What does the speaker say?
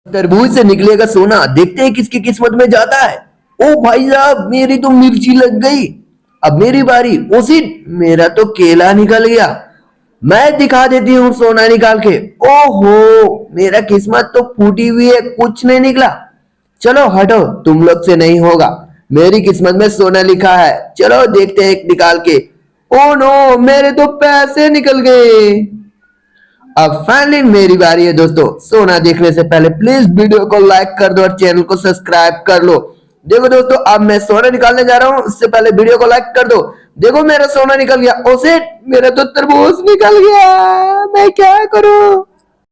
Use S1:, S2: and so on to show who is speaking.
S1: तरबूज से निकलेगा सोना, देखते हैं किसकी किस्मत में जाता है। ओ भाई साहब, मेरी तो मिर्ची लग गई। अब मेरी बारी। ओसी, मेरा तो केला निकल गया। मैं दिखा देती हूँ सोना निकाल के। ओहो, मेरा किस्मत तो फूटी हुई है, कुछ नहीं निकला। चलो हटो, तुम लोग से नहीं होगा। मेरी किस्मत में सोना लिखा है। चलो देखते हैं एक निकाल के। ओ नो, मेरे तो पैसे निकल गए। अब फाइनली मेरी बारी है दोस्तों। सोना देखने से पहले प्लीज वीडियो को लाइक कर दो और चैनल को सब्सक्राइब कर लो। देखो दोस्तों, अब मैं सोना निकालने जा रहा हूँ, उससे पहले वीडियो को लाइक कर दो। देखो मेरा सोना निकल गया। ओ शिट, मेरा तो तरबूज निकल गया। मैं क्या करूं?